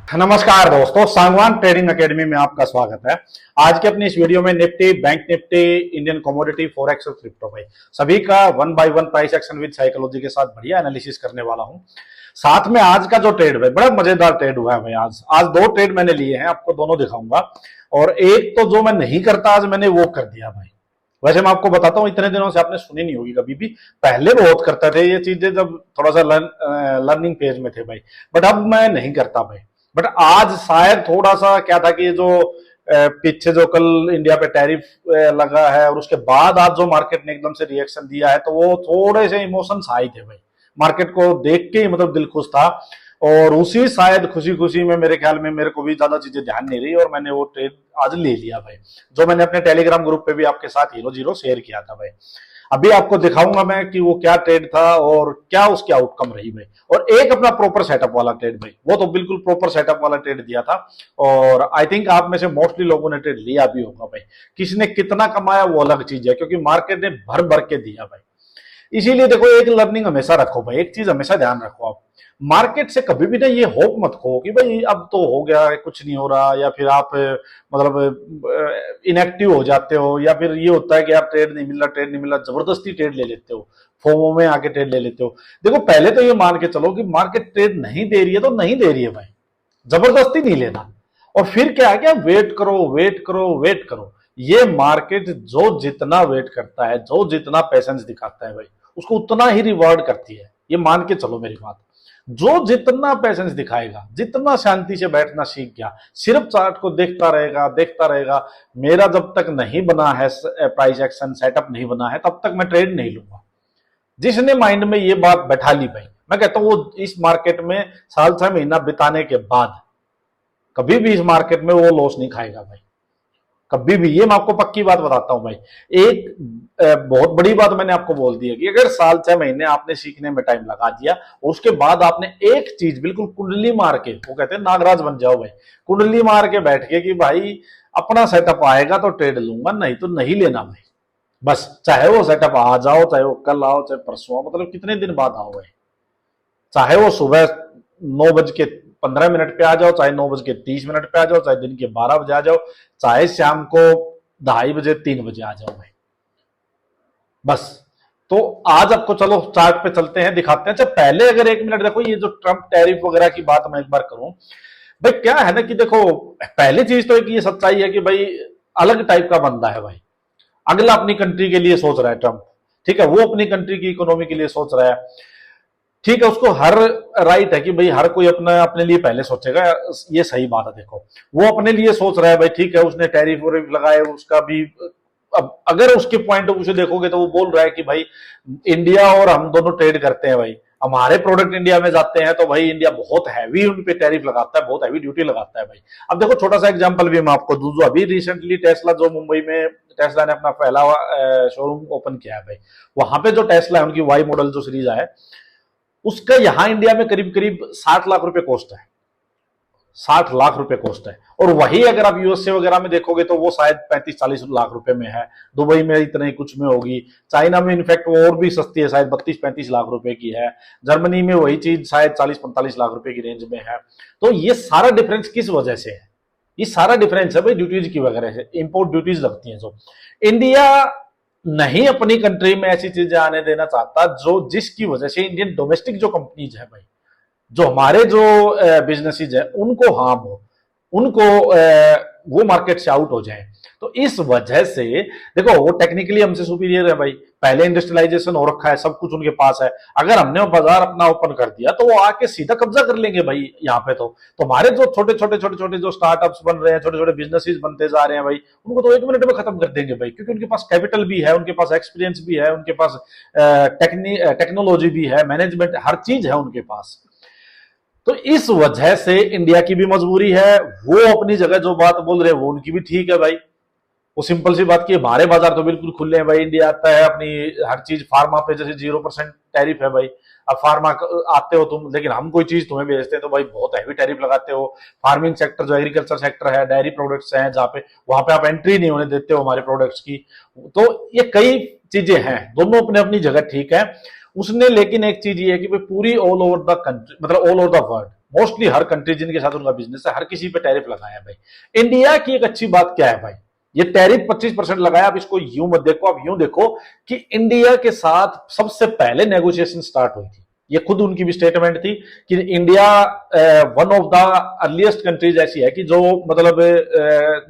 नमस्कार दोस्तों, Sangwan trading academy में आपका स्वागत है। आज के अपनी इस वीडियो में Nifty, bank Nifty, Indian commodity, forex और क्रिप्टो भाई सभी का one by one price action with psychology के साथ बढ़िया एनालिसिस करने वाला हूं। साथ में आज का जो ट्रेड भाई बड़ा मजेदार ट्रेड हुआ है भाई। आज दो ट्रेड मैंने लिए हैं, आपको दोनों दिखाऊंगा। और एक तो जो मैं नहीं करता आज मैंने वो कर दिया भाई। वैसे मैं आपको बताता हूँ, इतने दिनों से आपने सुनी नहीं होगी कभी भी, पहले बहुत करते थे ये चीजें जब थोड़ा सा लर्निंग पेज में थे भाई, बट अब मैं नहीं करता भाई। बट आज शायद थोड़ा सा क्या था कि जो पीछे जो कल इंडिया पे टैरिफ लगा है और उसके बाद आज जो मार्केट ने एकदम से रिएक्शन दिया है, तो वो थोड़े से इमोशंस हाई थे भाई। मार्केट को देख के ही मतलब दिल खुश था, और उसी शायद खुशी खुशी में मेरे ख्याल में मेरे को भी ज्यादा चीजें ध्यान नहीं रही और मैंने वो ट्रेड आज ले लिया भाई, जो मैंने अपने टेलीग्राम ग्रुप पे भी आपके साथ हीरो जीरो शेयर किया था भाई। अभी आपको दिखाऊंगा मैं कि वो क्या ट्रेड था और क्या उसकी आउटकम रही भाई। और एक अपना प्रॉपर सेटअप वाला ट्रेड भाई, वो तो बिल्कुल प्रॉपर सेटअप वाला ट्रेड दिया था। और आई थिंक आप में से मोस्टली लोगों ने ट्रेड लिया भी होगा भाई। किसने कितना कमाया वो अलग चीज है, क्योंकि मार्केट ने भर भर के दिया भाई। इसीलिए देखो, एक लर्निंग हमेशा रखो भाई, एक चीज हमेशा ध्यान रखो, आप मार्केट से कभी भी ना ये होप मत खो कि भाई अब तो हो गया, कुछ नहीं हो रहा, या फिर आप मतलब इनएक्टिव हो जाते हो, या फिर ये होता है कि आप ट्रेड नहीं मिल रहा जबरदस्ती ट्रेड ले लेते हो, फोमो में आके ट्रेड ले लेते हो। देखो पहले तो ये मान के चलो कि मार्केट ट्रेड नहीं दे रही है तो नहीं दे रही है भाई, जबरदस्ती नहीं लेना। और फिर क्या है कि आप वेट करो वेट करो वेट करो। ये मार्केट जो जितना वेट करता है, जो जितना पेशेंस दिखाता है भाई, उसको उतना ही रिवॉर्ड करती है। ये मान के चलो मेरी बात। जो जितना पेशेंस दिखाएगा, जितना शांति से बैठना सीख गया, सिर्फ चार्ट को देखता रहेगा देखता रहेगा। मेरा जब तक नहीं बना है प्राइस एक्शन सेटअप नहीं बना है, तब तक मैं ट्रेड नहीं लूंगा। जिसने माइंड में ये बात बैठा ली भाई, मैं कहता हूं वो इस मार्केट में साल 6 महीना बिताने के बाद कभी भी इस मार्केट में वो लॉस नहीं खाएगा भाई, कभी भी। ये मैं आपको पक्की बात बताता हूं भाई। एक बहुत बड़ी बात मैंने आपको बोल दी है कि अगर साल 6 महीने आपने सीखने में टाइम लगा दिया और उसके बाद आपने एक चीज बिल्कुल कुंडली मार के, वो कहते हैं नागराज बन जाओ भाई, कुंडली मार के बैठ के कि भाई अपना सेटअप आएगा तो ट्रेड लूंगा, नहीं तो नहीं लेना भाई। बस चाहे वो सेटअप आ जाओ, चाहे वो कल आओ, चाहे परसों आओ, मतलब कितने दिन बाद आओ भाई। चाहे वो सुबह 9:15 पे आ जाओ, चाहे 9:30 पे आ जाओ, चाहे दिन के 12 बजे आ जाओ, चाहे शाम को 2:30 3 बजे आ जाओ भाई। बस तो आज आपको चलो चार्ट पे चलते हैं, दिखाते हैं। अच्छा पहले अगर 1 मिनट देखो, ये जो ट्रंप टैरिफ वगैरह की बात मैं एक बार करूं भाई। क्या है ना कि देखो, पहली चीज तो एक ये सच्चाई है कि भाई अलग टाइप का बंदा है भाई। अगला अपनी कंट्री के लिए सोच रहा है ट्रंप, ठीक है, वो अपनी कंट्री की इकोनॉमी के लिए सोच रहा है, ठीक है। उसको हर राइट है कि भाई हर कोई अपना अपने लिए पहले सोचेगा, ये सही बात है। देखो वो अपने लिए सोच रहा है भाई, ठीक है, उसने टैरिफ वैरिफ लगाए, उसका भी। अब अगर उसके पॉइंट ऑफ व्यू से देखोगे तो वो बोल रहा है कि भाई इंडिया और हम दोनों ट्रेड करते हैं भाई, हमारे प्रोडक्ट इंडिया में जाते हैं तो भाई इंडिया बहुत हैवी उन पे टैरिफ लगाता है, बहुत हैवी ड्यूटी लगाता है भाई। अब देखो छोटा सा एग्जांपल भी मैं आपको दूं, जो अभी रिसेंटली टेस्ला, जो मुंबई में टेस्ला ने अपना पहला शोरूम ओपन किया है भाई, वहां पे जो टेस्ला है उनकी वाई मॉडल जो सीरीज है, उसका यहां इंडिया में करीब करीब 60 लाख रुपए कॉस्ट है, 60 लाख रुपए कॉस्ट है। और वही अगर आप यूएसए वगैरह में देखोगे तो वो शायद 35-40 लाख रुपए में है, दुबई में इतने ही कुछ में होगी, चाइना में इनफैक्ट वो और भी सस्ती है, शायद 32-35 लाख रुपए की है, जर्मनी में वही चीज शायद 40-45 लाख रुपए की रेंज में है। तो ये सारा डिफरेंस किस वजह से है? ये सारा डिफरेंस है भाई ड्यूटीज की वगैरह से, इंपोर्ट ड्यूटीज लगती हैं। जो इंडिया नहीं अपनी कंट्री में ऐसी चीजें आने देना चाहता जो जिसकी वजह से इंडियन डोमेस्टिक जो कंपनीज है भाई, जो हमारे जो बिजनेसेस है उनको हार्म हो, उनको वो मार्केट से आउट हो जाए। तो इस वजह से देखो वो टेक्निकली हमसे सुपीरियर है भाई, पहले इंडस्ट्रियलाइजेशन हो रखा है, सब कुछ उनके पास है। अगर हमने वो बाजार अपना ओपन कर दिया तो वो आके सीधा कब्जा कर लेंगे भाई यहाँ पे। तो हमारे जो छोटे छोटे जो स्टार्टअप्स बन रहे हैं, छोटे छोटे बिजनेसेस बनते जा रहे हैं भाई, उनको तो 1 मिनट में खत्म कर देंगे भाई, क्योंकि उनके पास कैपिटल भी है, उनके पास एक्सपीरियंस भी है, उनके पास टेक्नोलॉजी भी है, मैनेजमेंट, हर चीज है उनके पास। तो इस वजह से इंडिया की भी मजबूरी है, वो अपनी जगह जो बात बोल रहे हैं वो उनकी भी ठीक है भाई। वो सिंपल सी बात की हमारे बाजार तो बिल्कुल खुले हैं भाई, इंडिया आता है अपनी हर चीज, फार्मा पे जैसे 0% टैरिफ है भाई। अब फार्मा आते हो तुम, लेकिन हम कोई चीज तुम्हें भेजते हैं तो भाई बहुत हैवी टैरिफ लगाते हो। फार्मिंग सेक्टर जो एग्रीकल्चर सेक्टर है, डेयरी प्रोडक्ट्स हैं जहाँ पे, वहां पे आप एंट्री नहीं होने देते हो हमारे प्रोडक्ट्स की। तो ये कई चीजें हैं, दोनों अपने अपनी जगह ठीक है। उसने लेकिन एक चीज ये है कि भाई पूरी ऑल ओवर द कंट्री, मतलब all over the world, mostly her country जिनके साथ उनका बिजनेस है, हर किसी पे टैरिफ लगाया है भाई। इंडिया की एक अच्छी बात क्या है भाई, ये टैरिफ 25% लगाया। अब इसको यूं मत देखो, अब यूं देखो कि इंडिया के साथ सबसे पहले नेगोशिएशन स्टार्ट हुई थी। ये खुद उनकी भी स्टेटमेंट थी कि India one of the earliest countries ऐसी है कि जो मतलब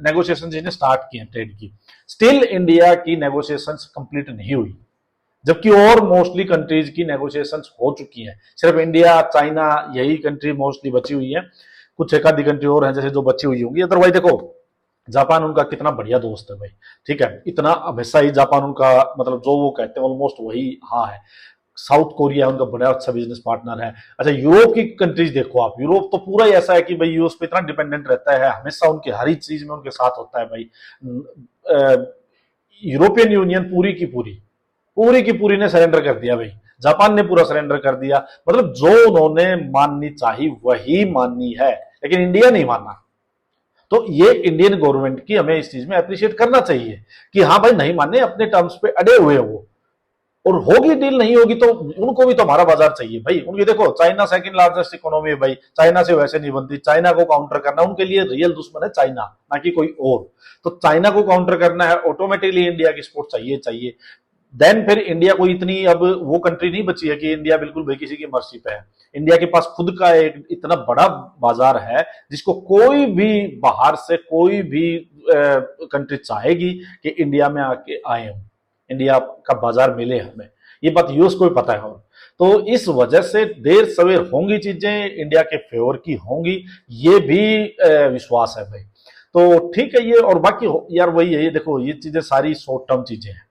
नेगोशिएशन जिन्हें स्टार्ट किए ट्रेड की। स्टिल इंडिया की नेगोशिएशन कंप्लीट नहीं हुई, जबकि और मोस्टली कंट्रीज की नेगोशिएशंस हो चुकी हैं। सिर्फ इंडिया, चाइना, यही कंट्री मोस्टली बची हुई है। कुछ एक आधी कंट्री और हैं जैसे जो बची हुई होंगी। अदरवाइज देखो, जापान उनका कितना बढ़िया दोस्त है भाई, ठीक है, इतना हमेशा ही जापान उनका मतलब जो वो कहते हैं ऑलमोस्ट वही हाँ है। साउथ कोरिया उनका बड़ा अच्छा बिजनेस पार्टनर है। अच्छा, यूरोप की कंट्रीज देखो आप, यूरोप तो पूरा ही ऐसा है कि भाई यूएस पे इतना डिपेंडेंट रहता है, हमेशा उनके हर ही चीज में उनके साथ होता है भाई। यूरोपियन यूनियन पूरी की पूरी ने सरेंडर कर दिया भाई, जापान ने पूरा सरेंडर कर दिया। मतलब जो उन्होंने माननी चाहिए वही माननी है, लेकिन इंडिया नहीं माना। तो ये इंडियन गवर्नमेंट की हमें इस चीज में अप्रिशिएट करना चाहिए कि हाँ भाई नहीं माने, अपने टर्म्स पे अड़े हुए हैं वो। और होगी डील, नहीं होगी तो उनको भी तो हमारा बाजार चाहिए भाई। उनकी देखो, चाइना सेकंड लार्जेस्ट इकोनॉमी है भाई, चाइना से वैसे नहीं बनती। चाइना को काउंटर करना उनके लिए रियल दुश्मन है चाइना, ना कि कोई और। तो चाइना को काउंटर करना है, ऑटोमेटिकली इंडिया की सपोर्ट चाहिए। देन फिर इंडिया को इतनी अब वो कंट्री नहीं बची है कि इंडिया बिल्कुल भाई किसी की मर्जी पे है। इंडिया के पास खुद का एक इतना बड़ा बाजार है जिसको कोई भी बाहर से कोई भी कंट्री चाहेगी कि इंडिया में आके आए हम, इंडिया का बाजार मिले हमें। ये बात यूएस को भी पता है। और तो इस वजह से देर सवेर होंगी चीजें इंडिया के फेवर की होंगी, ये भी विश्वास है भाई। तो ठीक है ये। और बाकी यार वही है, ये देखो ये चीजें सारी शॉर्ट टर्म चीजें हैं।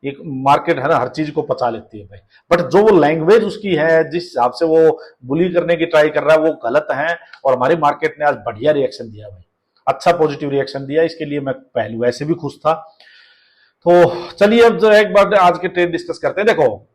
एक मार्केट है ना, हर चीज को पचा लेती है भाई। बट जो वो लैंग्वेज उसकी है, जिस हिसाब से वो बुली करने की ट्राई कर रहा है, वो गलत है। और हमारी मार्केट ने आज बढ़िया रिएक्शन दिया भाई, अच्छा पॉजिटिव रिएक्शन दिया। इसके लिए मैं पहले वैसे भी खुश था। तो चलिए अब जो एक बार आज के ट्रेड डिस्कस करते हैं। देखो,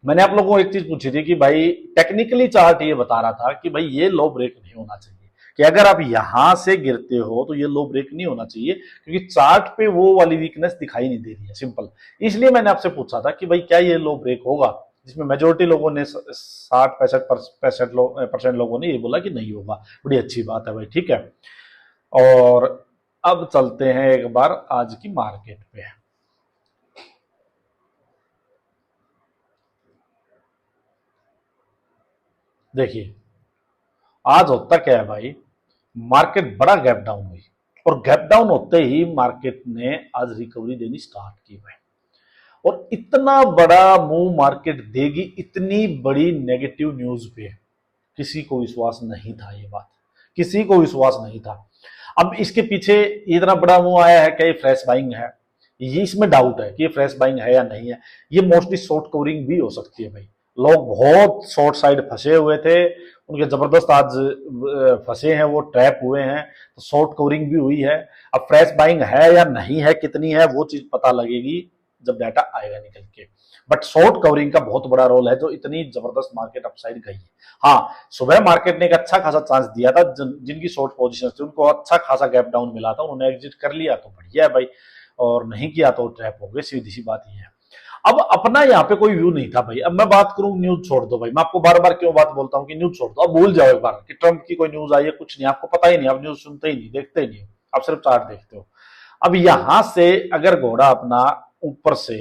मैंने आप लोगों को एक चीज पूछी थी कि भाई टेक्निकली चार्ट ये बता रहा था कि भाई ये लो ब्रेक नहीं होना चाहिए, कि अगर आप यहां से गिरते हो तो ये लो ब्रेक नहीं होना चाहिए, क्योंकि चार्ट पे वो वाली वीकनेस दिखाई नहीं दे रही है, सिंपल। इसलिए मैंने आपसे पूछा था कि भाई क्या ये लो ब्रेक होगा, जिसमें मेजोरिटी लोगों ने 60-65% लोगों ने ये बोला कि नहीं होगा। बड़ी अच्छी बात है भाई, ठीक है। और अब चलते हैं एक बार आज की मार्केट पे। देखिए आज होता क्या है भाई, मार्केट बड़ा गैप डाउन हुई, और गैप डाउन होते ही मार्केट ने आज रिकवरी देनी स्टार्ट की भाई। और इतना बड़ा मूव मार्केट देगी इतनी बड़ी नेगेटिव न्यूज पे किसी को विश्वास नहीं था, ये बात किसी को विश्वास नहीं था। अब इसके पीछे इतना बड़ा मूव आया है, क्या ये फ्रेश बाइंग है, ये इसमें डाउट है कि ये फ्रेश बाइंग है या नहीं है। ये मोस्टली शॉर्ट कवरिंग भी हो सकती है भाई। लोग बहुत शॉर्ट साइड फंसे हुए थे, उनके जबरदस्त आज फंसे हैं, वो ट्रैप हुए हैं, तो शॉर्ट कवरिंग भी हुई है। अब फ्रेश बाइंग है या नहीं है, कितनी है, वो चीज पता लगेगी जब डाटा आएगा निकल के। बट शॉर्ट कवरिंग का बहुत बड़ा रोल है जो इतनी जबरदस्त मार्केट अपसाइड गई है। हाँ, सुबह मार्केट ने एक अच्छा खासा चांस दिया था, जिनकी शॉर्ट पोजीशन थी उनको अच्छा खासा गैप डाउन मिला था, उन्होंने एग्जिट कर लिया तो बढ़िया है भाई, और नहीं किया तो ट्रैप हो गए, सीधी सी बात ये है। अब अपना यहाँ पे कोई व्यू नहीं था भाई। अब मैं बात करूं, न्यूज छोड़ दो भाई, मैं आपको बार बार क्यों बात बोलता हूँ कि न्यूज छोड़ दो, अब भूल जाओ एक बार कि ट्रंप की कोई न्यूज आई है, कुछ नहीं, आपको पता ही नहीं, आप न्यूज सुनते ही नहीं, देखते ही नहीं, आप सिर्फ चार्ट देखते हो। अब यहां से अगर घोड़ा अपना ऊपर से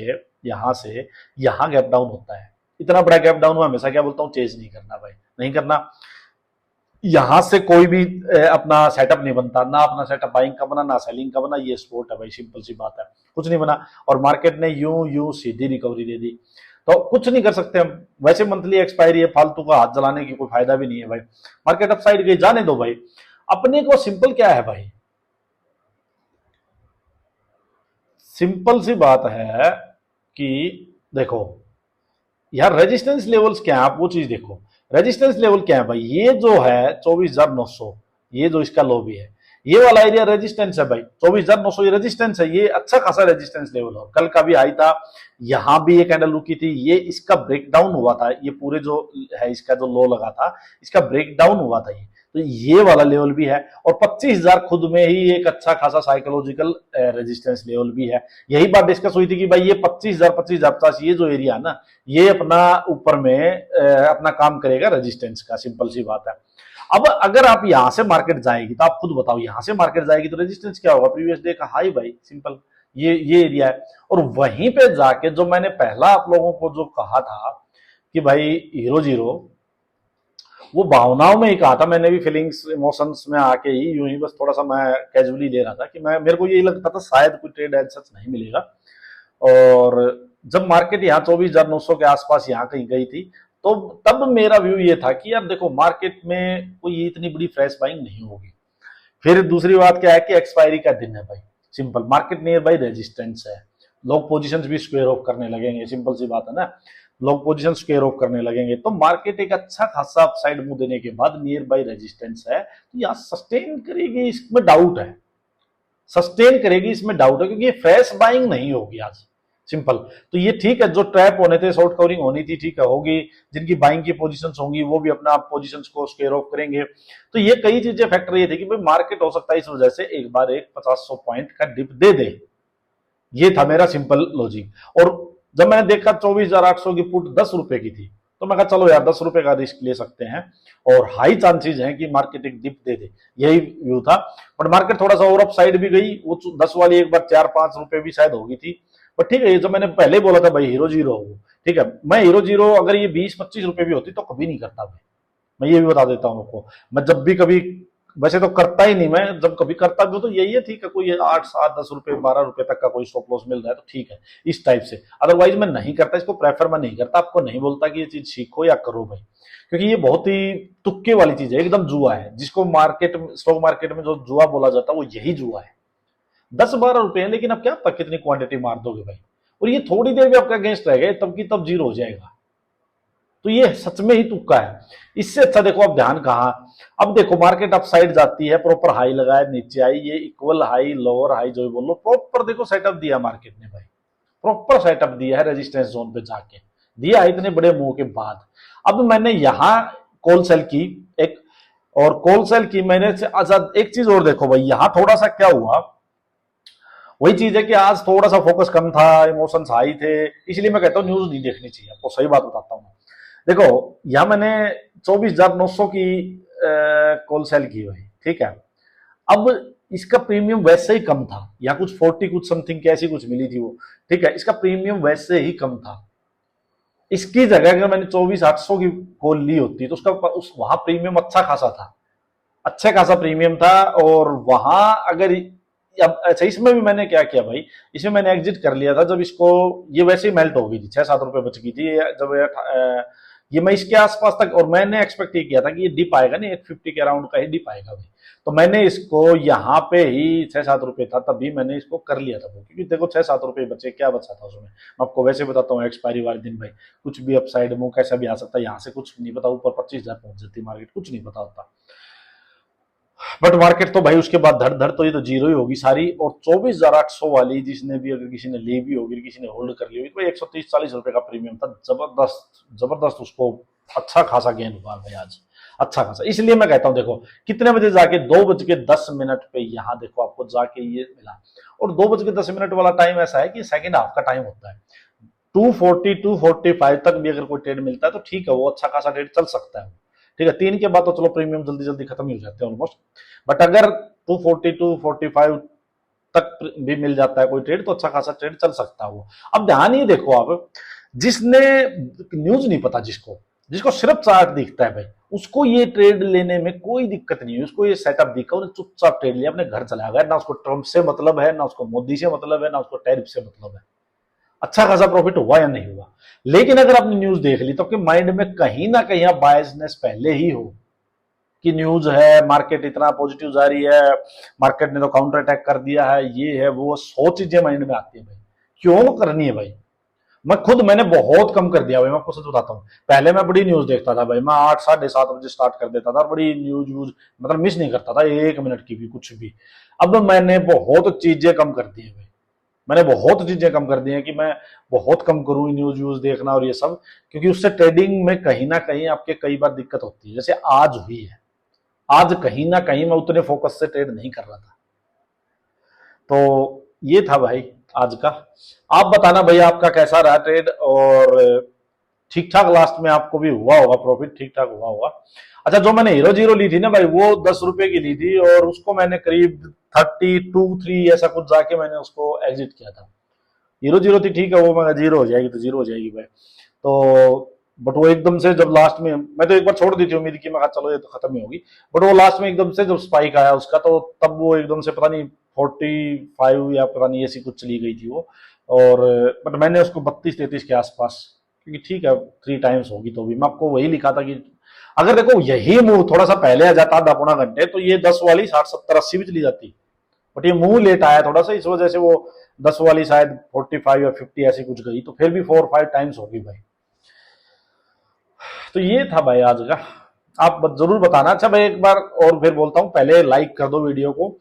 यहां से यहां गैप डाउन होता है, इतना बड़ा गैप डाउन हुआ, हमेशा क्या बोलता हूँ, चेज नहीं करना भाई, नहीं करना। यहां से कोई भी अपना सेटअप नहीं बनता, ना अपना सेटअप बाइंग का बना ना सेलिंग का बना, ये स्पोर्ट है भाई, सिंपल सी बात है, कुछ नहीं बना। और मार्केट ने यूं सीधी रिकवरी दे दी, तो कुछ नहीं कर सकते हम। वैसे मंथली एक्सपायरी है, फालतू का हाथ जलाने की कोई फायदा भी नहीं है भाई। मार्केट अप साइड गई, जाने दो भाई। अपने को सिंपल क्या है भाई, सिंपल सी बात है कि देखो यार रेजिस्टेंस लेवल्स क्या है, आप वो चीज देखो। रेजिस्टेंस लेवल क्या है भाई, ये जो है 24,900, ये जो इसका लो भी है, ये वाला एरिया रेजिस्टेंस है भाई, 24,900 ये रेजिस्टेंस है, ये अच्छा खासा रेजिस्टेंस लेवल है। कल का भी हाई था, यहां भी ये कैंडल रुकी थी, ये इसका ब्रेकडाउन हुआ था, ये पूरे जो है इसका जो लो लगा था इसका ब्रेकडाउन हुआ था ये, तो ये वाला लेवल भी है। और 25,000 खुद में ही एक अच्छा खासा साइकोलॉजिकल रेजिस्टेंस लेवल भी है। यही बात डिस्कस हुई थी कि भाई ये 25,000 ये जो एरिया है ना, ये अपना ऊपर में अपना काम करेगा रेजिस्टेंस का, सिंपल सी बात है। अब अगर आप यहां से मार्केट जाएगी तो आप खुद बताओ, यहां से मार्केट जाएगी तो रेजिस्टेंस क्या होगा, प्रीवियस डे का हाई भाई, सिंपल। ये एरिया है। और वहीं पे जाके जो मैंने पहला आप लोगों को जो कहा था कि भाई हीरो जीरो, वो भावनाओं में ही कहा था मैंने भी, फीलिंग्स इमोशंस में आके ही यूं ही बस थोड़ा सा मैं कैजुअली ले रहा था कि मैं, मेरे को यही लगता था शायद कोई ट्रेड एज सच नहीं मिलेगा। और जब मार्केट यहाँ 24,900 के आसपास यहाँ कहीं गई थी, तो तब मेरा व्यू ये था कि यार देखो मार्केट में कोई इतनी बड़ी फ्रेश बाइंग नहीं होगी। फिर दूसरी बात क्या है कि एक्सपायरी का दिन है भाई, simple, market near by resistance है, लोग पोजीशंस भी स्क्वेयर ऑफ करने लगेंगे, सिंपल सी बात है ना, लोग पोजीशन स्क्वेयर ऑफ करने लगेंगे, तो मार्केट एक अच्छा खासा अपसाइड मूव देने के बाद नियर बाई रेजिस्टेंस है, तो यहाँ सस्टेन करेगी, इसमें डाउट है, सस्टेन करेगी इसमें डाउट है, क्योंकि ये फ्रेश बाइंग नहीं होगी आज, सिंपल। तो ये ठीक है, जो ट्रैप होने थे, शॉर्ट कवरिंग होनी थी, ठीक है, होगी, जिनकी बाइंग की पोजीशंस होंगी वो भी अपना पोजीशंस को स्क्वेयर ऑफ करेंगे। तो ये कई चीजें फैक्टर ये थे कि भाई मार्केट हो सकता है इस वजह से एक बार एक 50-100 पॉइंट का डिप दे दे, ये था मेरा सिंपल लॉजिक। और जब मैंने देखा 24,800 की पुट 10 रुपए की थी, तो मैं कहा चलो यार 10 रुपए का रिस्क ले सकते हैं और हाई चांसेस हैं कि मार्केट एक डिप दे दे, यही व्यू था। बट मार्केट थोड़ा सा और अप साइड भी गई, वो 10 वाली एक बार 4-5 रुपए भी शायद होगी थी। बट ठीक है, ये जो मैंने पहले ही बोला था भाई हीरो जीरो हो, ठीक है, मैं हीरो जीरो अगर ये 20-25 रुपए भी होती तो कभी नहीं करता भाई, मैं ये भी बता देता हूँ आपको। मैं जब भी कभी, वैसे तो करता ही नहीं, मैं जब कभी करता भी तो यही है, ठीक है, कोई 8-7-10 रुपए 12 रुपए तक का कोई स्टॉप लॉस मिल रहा है तो ठीक है, इस टाइप से। अदरवाइज मैं नहीं करता, इसको प्रेफर मैं नहीं करता, आपको नहीं बोलता कि ये चीज सीखो या करो भाई, क्योंकि ये बहुत ही तुक्के वाली चीज है, एकदम जुआ है, जिसको मार्केट, स्टॉक मार्केट में जो जुआ बोला जाता है वो यही जुआ है। 10-12 रुपए है, लेकिन अब क्या पता कितनी क्वांटिटी मार दोगे भाई, और ये थोड़ी देर भी आपका अगेंस्ट रहेगा तब की तब जीरो हो जाएगा। तो ये सच में ही तुक्का है। इससे अच्छा देखो आप ध्यान कहाँ, अब देखो मार्केट अप साइड जाती है, प्रॉपर हाई लगाए, नीचे आई, ये इक्वल हाई लोअर हाई जो भी बोलो, प्रॉपर देखो सेटअप दिया मार्केट ने भाई, प्रॉपर सेटअप दिया है रेजिस्टेंस जोन पे जाके, दिया है इतने बड़े मूव के बाद। अब मैंने यहां कॉल सेल की एक, और कॉल सेल की मैंने आजाद। एक चीज और देखो भाई, यहां थोड़ा सा क्या हुआ, वही चीज है कि आज थोड़ा सा फोकस कम था, इमोशंस हाई थे, इसलिए मैं कहता हूँ न्यूज नहीं देखनी चाहिए, आपको सही बात बताता हूँ। देखो यहां मैंने 24,900 की कॉल सेल की भाई, ठीक है। अब इसका प्रीमियम वैसे ही कम था, या कुछ 40 कुछ समथिंग कैसी कुछ मिली थी वो, ठीक है, इसका प्रीमियम वैसे ही कम था। इसकी जगह अगर मैंने 24,800 की कॉल ली होती तो उसका वहां प्रीमियम अच्छा खासा था, अच्छा खासा प्रीमियम था। और वहां अगर, अब अच्छा इसमें भी मैंने क्या किया भाई, इसमें मैंने एग्जिट कर लिया था जब इसको, ये वैसे ही मेल्ट हो गई थी, 6-7 रुपए बच गई थी जब ये मैं इसके आसपास तक, और मैंने एक्सपेक्ट ये किया था कि ये डिप आएगा नहीं, 850 के अराउंड का ही डिप आएगा भाई, तो मैंने इसको यहाँ पे ही 6-7 रुपए था तभी मैंने इसको कर लिया था, क्योंकि देखो 6-7 रुपए बचे, क्या बचा था उसमें, मैं आपको वैसे बताता हूँ, एक्सपायरी वाले दिन भाई कुछ भी अपसाइड मूव कैसा भी आ सकता है, यहाँ से कुछ नहीं पता, ऊपर 25,000 पहुंच जाती मार्केट, कुछ नहीं पता होता। बट मार्केट तो भाई उसके बाद धड़ धड़ तो ये तो जीरो ही होगी सारी। और 24,800 वाली जिसने भी, अगर किसी ने ली भी होगी, किसी ने होल्ड कर ली होगी, तो 130-140 रुपए का प्रीमियम था, जबरदस्त जबरदस्त, उसको अच्छा खासा गेन हुआ भाई आज, अच्छा खासा। इसलिए मैं कहता हूं देखो कितने बजे जाके 2:10 पे यहाँ देखो आपको जाके ये मिला, और 2:10 वाला टाइम ऐसा है कि सेकेंड हाफ का टाइम होता है, 240-245 तक भी अगर कोई ट्रेड मिलता है तो ठीक है, वो अच्छा खासा ट्रेड चल सकता है, ठीक है। 3 के बाद तो चलो प्रीमियम जल्दी जल्दी खत्म ही हो जाते हैं ऑलमोस्ट, बट अगर 240-245 तक भी मिल जाता है कोई ट्रेड तो अच्छा खासा ट्रेड चल सकता है वो। अब ध्यान ही देखो आप, जिसने न्यूज नहीं पता, जिसको जिसको सिर्फ चार्ट दिखता है भाई, उसको ये ट्रेड लेने में कोई दिक्कत नहीं है, उसको ये सेटअप दिखा, उसने चुपचाप ट्रेड लिया, अपने घर चला गया, ना उसको ट्रंप से मतलब है, ना उसको मोदी से मतलब है, ना उसको टैरिफ से मतलब है, अच्छा खासा प्रॉफिट हुआ या नहीं हुआ। लेकिन अगर आपने न्यूज देख ली तो आपके माइंड में कहीं ना कहीं बायसनेस पहले ही हो कि न्यूज है, मार्केट इतना पॉजिटिव जा रही है, मार्केट ने तो काउंटर अटैक कर दिया है, ये है वो, 100 चीजें माइंड में आती है भाई, क्यों करनी है भाई। मैंने बहुत कम कर दिया भाई, मैं आपको सच बताता हूँ, पहले मैं बड़ी न्यूज देखता था भाई, मैं 8-7:30 बजे स्टार्ट कर देता था, बड़ी न्यूज व्यूज मतलब मिस नहीं करता था 1 मिनट की भी कुछ भी। अब मैंने बहुत चीजें कम कर दी है भाई, मैंने बहुत चीजें कम कर दी हैं कि मैं बहुत कम करूं न्यूज व्यूज देखना और ये सब, क्योंकि उससे ट्रेडिंग में कहीं ना कहीं आपके कई बार दिक्कत होती है, जैसे आज हुई है। आज कहीं ना कहीं मैं उतने फोकस से ट्रेड नहीं कर रहा था, तो ये था भाई आज का। आप बताना भाई आपका कैसा रहा ट्रेड, और ठीक ठाक लास्ट में आपको भी हुआ होगा प्रॉफिट, ठीक ठाक हुआ होगा। अच्छा, जो मैंने हीरो जीरो ली थी ना भाई, वो 10 रुपए की ली थी और उसको मैंने करीब 32-3 ऐसा कुछ जाके मैंने उसको एग्जिट किया था। हीरो जीरो थी, ठीक है, वो मैं जीरो हो जाएगी तो जीरो हो जाएगी भाई। तो बट वो एकदम से जब लास्ट में, मैं तो एक बार छोड़ दी थी उम्मीद की, मैं कहा चलो ये तो खत्म ही होगी, बट वो लास्ट में एकदम से जब स्पाइक आया उसका, तो तब वो एकदम से पता नहीं 45 या पता नहीं ऐसी कुछ चली गई थी वो। और बट मैंने उसको 32-33 के आसपास, क्योंकि ठीक है 3 टाइम्स होगी, तो भी मैं आपको वही लिखा था कि अगर देखो यही मूव थोड़ा सा पहले आ जाता आधा पौना घंटे, तो ये 10 वाली 60-70-80 भी चली जाती। बट ये मुंह लेट आया थोड़ा सा, इस वजह से वो 10 वाली शायद 45 या 50 ऐसी कुछ गई, तो फिर भी 4-5 टाइम्स होगी भाई। तो ये था भाई आज का, आप जरूर बताना। अच्छा भाई, एक बार और फिर बोलता हूँ, पहले लाइक कर दो वीडियो को,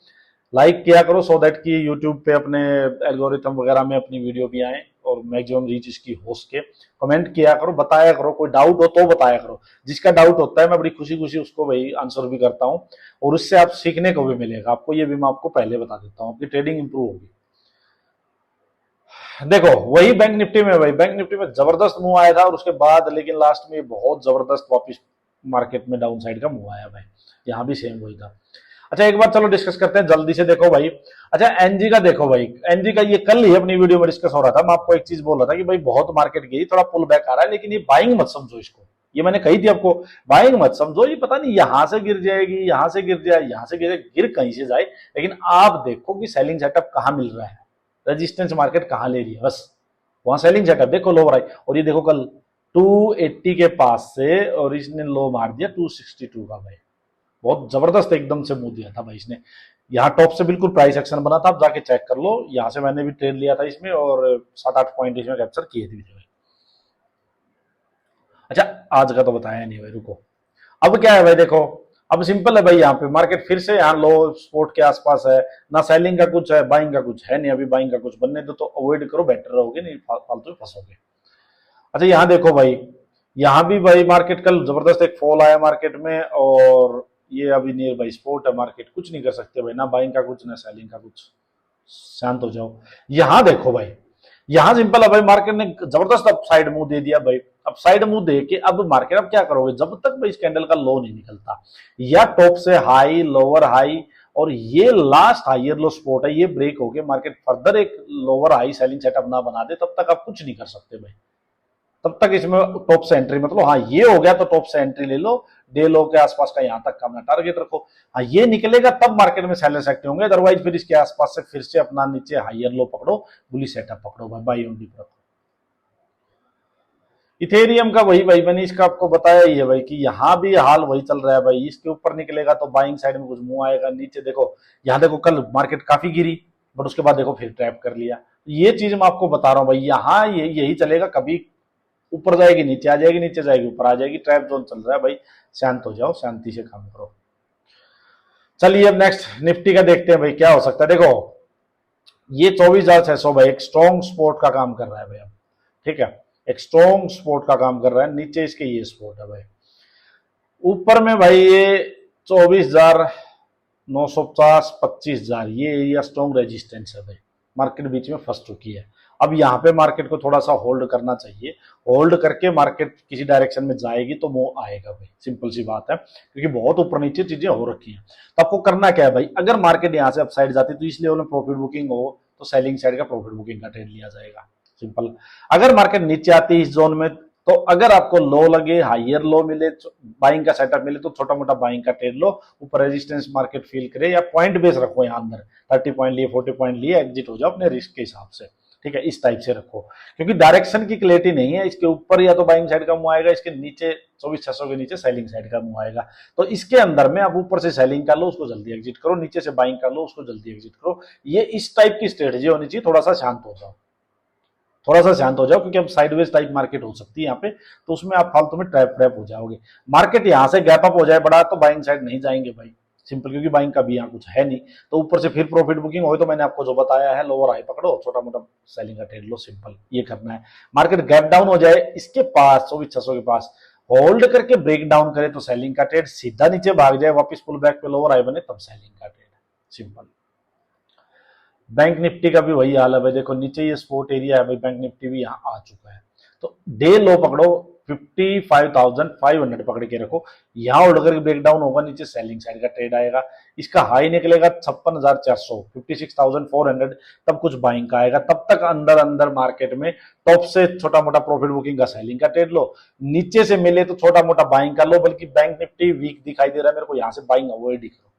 लाइक किया करो, सो दैट कि यूट्यूब पे अपने एल्गोरिथम वगैरह में अपनी वीडियो भी आए और मैक्सिमम रीच इसकी हो सके। कमेंट किया करो, बताया करो, कोई डाउट हो तो बताया करो। जिसका डाउट होता है मैं बड़ी खुशी खुशी उसको भाई आंसर भी करता हूँ, और उससे आप सीखने को भी मिलेगा आपको, ये भी मैं आपको पहले बता देता हूँ, आपकी ट्रेडिंग इंप्रूव होगी। देखो वही बैंक निफ्टी में, भाई बैंक निफ्टी में जबरदस्त मूव आया था, और उसके बाद लेकिन लास्ट में बहुत जबरदस्त वापस मार्केट में डाउन साइड का मूव आया भाई। यहाँ भी सेम वही था। अच्छा, एक बार चलो डिस्कस करते हैं जल्दी से। देखो भाई, अच्छा एनजी का देखो भाई, एनजी का ये कल ही अपनी वीडियो में डिस्कस हो रहा था, मैं आपको एक चीज बोल रहा था कि भाई बहुत मार्केट गिरी, थोड़ा पुल बैक आ रहा है, लेकिन ये बाइंग मत समझो इसको। ये मैंने कही थी आपको, बाइंग मत समझो, ये पता नहीं यहां से गिर जाएगी, यहां से गिर जाए, यहां से गिर कहीं से जाए, लेकिन आप देखो कि सेलिंग सेटअप कहां मिल रहा है, रेजिस्टेंस मार्केट कहां ले रही है, बस वहां सेलिंग सेटअप देखो, लोवर आई। और ये देखो कल 280 के पास से और इसने लो मार दिया 262 का भाई, बहुत जबरदस्त एकदम से मुंह दिया था भाई इसने। यहाँ टॉप से बिल्कुल प्राइस एक्शन बना था, आप जाके चेक कर लो, यहाँ से मैंने भी ट्रेड लिया था इसमें और 7-8 पॉइंट इसमें कैप्चर किए थे भाई। अच्छा, आज का तो बताया नहीं भाई, रुको। अब क्या है भाई, देखो अब सिंपल है भाई, यहाँ पे मार्केट फिर से यहाँ लो सपोर्ट के आसपास है ना, सेलिंग का कुछ है, बाइंग का कुछ है नहीं, अभी बाइंग का कुछ बनने दो, तो अवॉइड करो, बेटर रहोगे, नहीं फालतू फंसोगे। अच्छा, यहाँ देखो भाई, यहाँ भी भाई मार्केट कल जबरदस्त एक फॉल आया मार्केट में, और ये अभी नियर बाई स्पोर्ट है, मार्केट कुछ नहीं कर सकते भाई, ना बाइंग का कुछ ना सेलिंग का कुछ, शांत हो जाओ। यहाँ देखो भाई, यहाँ सिंपल है भाई, मार्केट ने जबरदस्त अपसाइड मूव दे दिया भाई। अपसाइड मूव दे के अब मार्केट, अब क्या करोगे, जब तक भाई इस कैंडल का लो नहीं निकलता, या टॉप से हाई लोअर हाई और ये लास्ट हायर लो स्पॉट है, ये ब्रेक होके मार्केट फर्दर एक लोअर हाई सेलिंग सेटअप ना बना दे, तब तक आप कुछ नहीं कर सकते भाई। तब तक इसमें टॉप से एंट्री मतलब, हाँ ये हो गया तो टॉप से एंट्री ले लो, डे लो के आसपास का यहां तक का अपना टारगेट रखो। हाँ ये निकलेगा तब मार्केट में सेलर्स एक्टिव होंगे, अदरवाइज फिर इसके आसपास से फिर से अपना नीचे हायर लो पकड़ो, बुली सेटअप पकड़ो भाई, बाई ऑन डीप रखो। इथेरियम का वही भाई, मैंने इसका आपको बताया ही है भाई कि यहाँ भी हाल वही चल रहा है भाई, इसके ऊपर निकलेगा तो बाइंग साइड में कुछ मुंह आएगा, नीचे देखो, यहाँ देखो कल मार्केट काफी गिरी, बट उसके बाद देखो फिर ट्रैप कर लिया। ये चीज मैं आपको बता रहा हूँ भाई, यहाँ यही चलेगा, कभी ऊपर जाएगी नीचे आ जाएगी, नीचे जाएगी ऊपर आ जाएगी, ट्रैप जोन चल रहा है भाई, शांत हो जाओ, शांति से काम करो। चलिए अब नेक्स्ट निफ्टी का देखते हैं भाई क्या हो सकता है। देखो ये 24,600 भाई एक स्ट्रॉन्ग सपोर्ट का काम कर रहा है भाई, अब ठीक है, एक स्ट्रॉन्ग सपोर्ट का काम कर रहा है, नीचे इसके ये सपोर्ट है भाई, ऊपर में भाई ये 24,950 25,000 ये एरिया स्ट्रॉन्ग रेजिस्टेंस है भाई, मार्केट बीच में फंस चुकी है। अब यहाँ पे मार्केट को थोड़ा सा होल्ड करना चाहिए, होल्ड करके मार्केट किसी डायरेक्शन में जाएगी तो वो आएगा भाई, सिंपल सी बात है, क्योंकि बहुत ऊपर नीचे चीजें हो रखी हैं। तो आपको करना क्या है भाई, अगर मार्केट यहाँ से अपसाइड जाती तो इस लेवल में प्रॉफिट बुकिंग हो तो सेलिंग साइड का प्रॉफिट बुकिंग का ट्रेड लिया जाएगा, सिंपल। अगर मार्केट नीचे आती है इस जोन में, तो अगर आपको लो लगे, हायर लो मिले, बाइंग का सेटअप मिले, तो छोटा मोटा बाइंग का ट्रेड लो, ऊपर रेजिस्टेंस मार्केट फील करे, या पॉइंट बेस रखो यहाँ अंदर, 30 पॉइंट लिए 40 पॉइंट लिए एग्जिट हो जाओ अपने रिस्क के हिसाब से, ठीक है, इस टाइप से रखो, क्योंकि डायरेक्शन की क्लैरिटी नहीं है, इसके ऊपर या तो बाइंग साइड का मुंह आएगा, इसके नीचे 24,600 के नीचे सेलिंग साइड का मुंह आएगा। तो इसके अंदर में आप ऊपर से सेलिंग कर लो, उसको जल्दी एग्जिट करो, नीचे से बाइंग कर लो, उसको जल्दी एग्जिट करो। ये इस टाइप की स्ट्रेटेजी होनी चाहिए, थोड़ा सा शांत हो जाओ, थोड़ा सा शांत हो जाओ, क्योंकि अब साइडवेज टाइप मार्केट हो सकती है यहाँ पे, तो उसमें आप फालतू में ट्रैप हो जाओगे। मार्केट यहाँ से गैप अप हो जाए बड़ा, तो बाइंग साइड नहीं जाएंगे भाई, सिंपल, क्योंकि बाइंग का भी यहाँ कुछ है नहीं। तो ऊपर से फिर प्रॉफिट बुकिंग हो तो मैंने आपको जो बताया है, लोअर हाई पकड़ो, छोटा मोटा सेलिंग का ट्रेड लो, सिंपल ये करना है। मार्केट गैप डाउन हो जाए इसके पास 24,600 के पास, होल्ड करके ब्रेक डाउन करे तो सेलिंग का ट्रेड, सीधा नीचे भाग जाए वापस पुल बैक पे लोअर हाई बने तब सेलिंग का ट्रेड, सिंपल। बैंक निफ्टी का भी वही हाल है भाई, देखो नीचे ये सपोर्ट एरिया है भाई, बैंक निफ्टी भी यहाँ आ चुका है, तो डे लो पकड़ो, 55,500 पकड़ के रखो। यहाँ होल्ड करके ब्रेकडाउन होगा, नीचे सेलिंग साइड का ट्रेड आएगा, इसका हाई निकलेगा 56,400, 56,400, तब कुछ बाइंग का आएगा। तब तक अंदर अंदर मार्केट में टॉप से छोटा मोटा प्रॉफिट बुकिंग का सेलिंग का ट्रेड लो, नीचे से मिले तो छोटा मोटा बाइंग का लो। बल्कि बैंक निफ्टी वीक दिखाई दे रहा है मेरे को, यहाँ से बाइंग अवॉइड ही करो।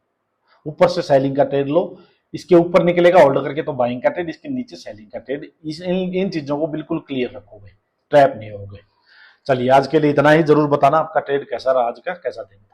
ऊपर से सेलिंग का ट्रेड लो, इसके ऊपर निकलेगा होल्ड करके तो बाइंग का ट्रेड, इसके नीचे सेलिंग का ट्रेड। इन चीजों को बिल्कुल क्लियर रखोगे, ट्रैप नहीं होगे। चलिए आज के लिए इतना ही। जरूर बताना आपका ट्रेड कैसा रहा, आज का कैसा दिन था।